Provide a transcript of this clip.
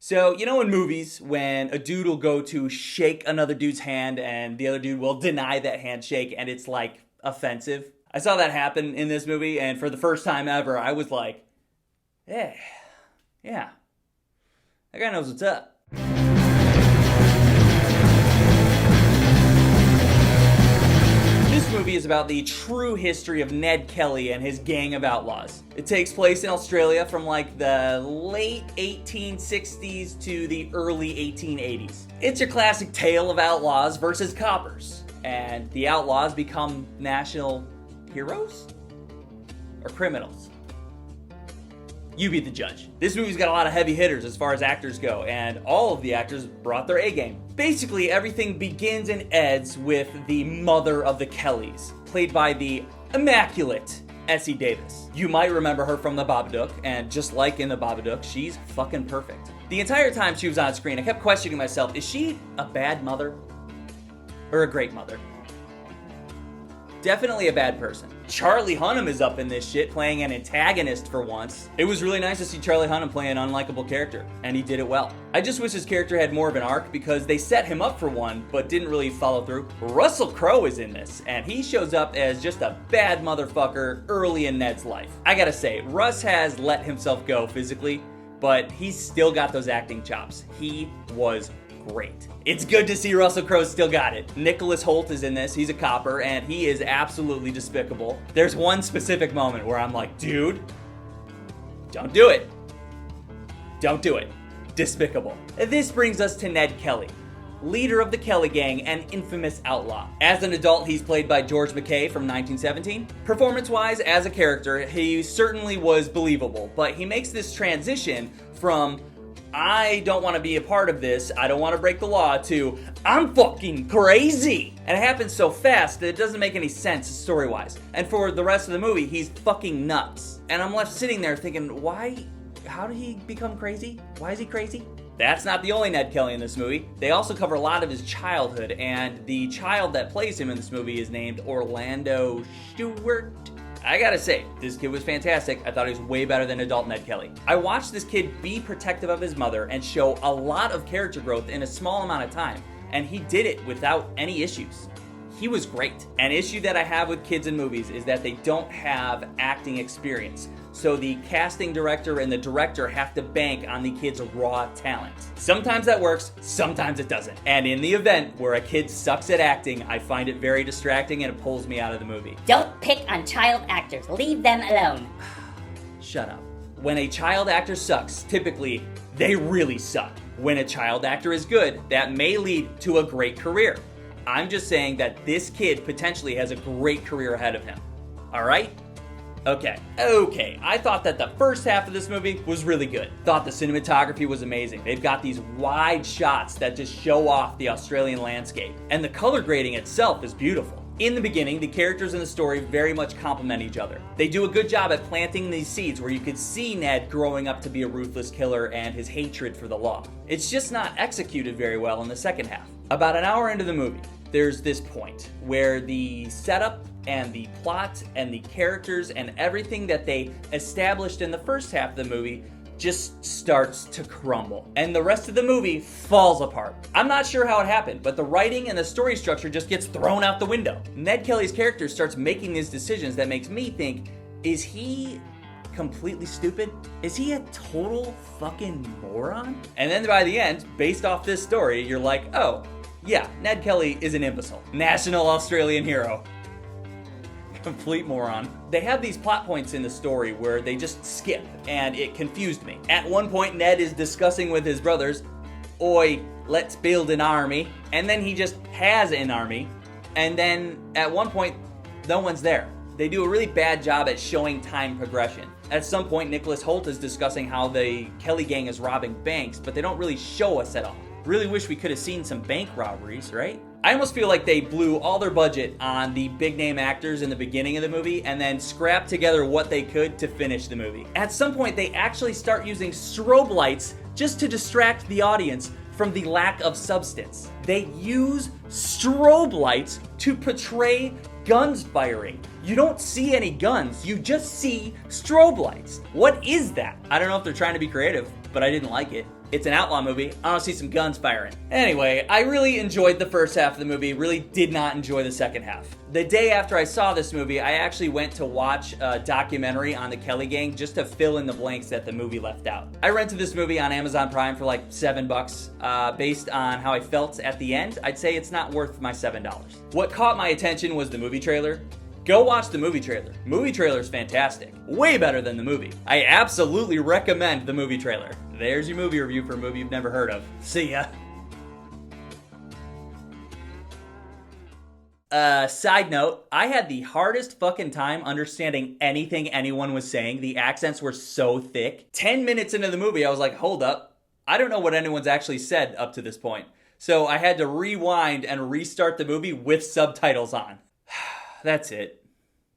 So, you know in movies when a dude will go to shake another dude's hand and the other dude will deny that handshake and it's like offensive? I saw that happen in this movie, and for the first time ever, I was like, hey, yeah, that guy knows what's up. This movie is about the true history of Ned Kelly and his gang of outlaws. It takes place in Australia from like the late 1860s to the early 1880s. It's your classic tale of outlaws versus coppers, and the outlaws become national heroes? Or criminals? You be the judge. This movie's got a lot of heavy hitters as far as actors go, and all of the actors brought their A game. Basically, everything begins and ends with the mother of the Kellys, played by the immaculate Essie Davis. You might remember her from The Babadook, and just like in The Babadook, she's fucking perfect. The entire time she was on screen, I kept questioning myself, is she a bad mother? Or a great mother? Definitely a bad person. Charlie Hunnam is up in this shit, playing an antagonist for once. It was really nice to see Charlie Hunnam play an unlikable character, and he did it well. I just wish his character had more of an arc because they set him up for one, but didn't really follow through. Russell Crowe is in this, and he shows up as just a bad motherfucker early in Ned's life. I gotta say, Russ has let himself go physically, but he's still got those acting chops. He was great. It's good to see Russell Crowe still got it. Nicholas Hoult is in this. He's a copper, and he is absolutely despicable. There's one specific moment where I'm like, dude, don't do it. Don't do it. Despicable. This brings us to Ned Kelly, leader of the Kelly Gang and infamous outlaw. As an adult, he's played by George McKay from 1917. Performance-wise, as a character, he certainly was believable, but he makes this transition from I don't want to be a part of this, I don't want to break the law, to I'm fucking crazy. And it happens so fast that it doesn't make any sense story-wise. And for the rest of the movie, he's fucking nuts. And I'm left sitting there thinking, how did he become crazy? Why is he crazy? That's not the only Ned Kelly in this movie. They also cover a lot of his childhood, and the child that plays him in this movie is named Orlando Stewart. I gotta say, this kid was fantastic. I thought he was way better than adult Ned Kelly. I watched this kid be protective of his mother and show a lot of character growth in a small amount of time, and he did it without any issues. He was great. An issue that I have with kids in movies is that they don't have acting experience. So the casting director and the director have to bank on the kid's raw talent. Sometimes that works, sometimes it doesn't. And in the event where a kid sucks at acting, I find it very distracting and it pulls me out of the movie. Don't pick on child actors. Leave them alone. Shut up. When a child actor sucks, typically, they really suck. When a child actor is good, that may lead to a great career. I'm just saying that this kid potentially has a great career ahead of him. All right? Okay, I thought that the first half of this movie was really good. Thought the cinematography was amazing. They've got these wide shots that just show off the Australian landscape. And the color grading itself is beautiful. In the beginning, the characters in the story very much complement each other. They do a good job at planting these seeds where you could see Ned growing up to be a ruthless killer and his hatred for the law. It's just not executed very well in the second half. About an hour into the movie, there's this point where the setup and the plot and the characters and everything that they established in the first half of the movie just starts to crumble. And the rest of the movie falls apart. I'm not sure how it happened, but the writing and the story structure just gets thrown out the window. Ned Kelly's character starts making these decisions that makes me think, is he completely stupid? Is he a total fucking moron? And then by the end, based off this story, you're like, oh, yeah, Ned Kelly is an imbecile. National Australian hero. Complete moron. They have these plot points in the story where they just skip, and it confused me. At one point, Ned is discussing with his brothers, oi, let's build an army. And then he just has an army. And then at one point, no one's there. They do a really bad job at showing time progression. At some point, Nicholas Hoult is discussing how the Kelly gang is robbing banks, but they don't really show us at all. Really wish we could have seen some bank robberies, right? I almost feel like they blew all their budget on the big name actors in the beginning of the movie and then scrapped together what they could to finish the movie. At some point, they actually start using strobe lights just to distract the audience from the lack of substance. They use strobe lights to portray guns firing. You don't see any guns, you just see strobe lights. What is that? I don't know if they're trying to be creative, but I didn't like it. It's an outlaw movie. I want to see some guns firing. Anyway, I really enjoyed the first half of the movie, really did not enjoy the second half. The day after I saw this movie, I actually went to watch a documentary on the Kelly Gang just to fill in the blanks that the movie left out. I rented this movie on Amazon Prime for like $7. Based on how I felt at the end, I'd say it's not worth my $7. What caught my attention was the movie trailer. Go watch the movie trailer. Movie trailer's fantastic. Way better than the movie. I absolutely recommend the movie trailer. There's your movie review for a movie you've never heard of. See ya. Side note, I had the hardest fucking time understanding anything anyone was saying. The accents were so thick. 10 minutes into the movie, I was like, hold up. I don't know what anyone's actually said up to this point. So I had to rewind and restart the movie with subtitles on. That's it.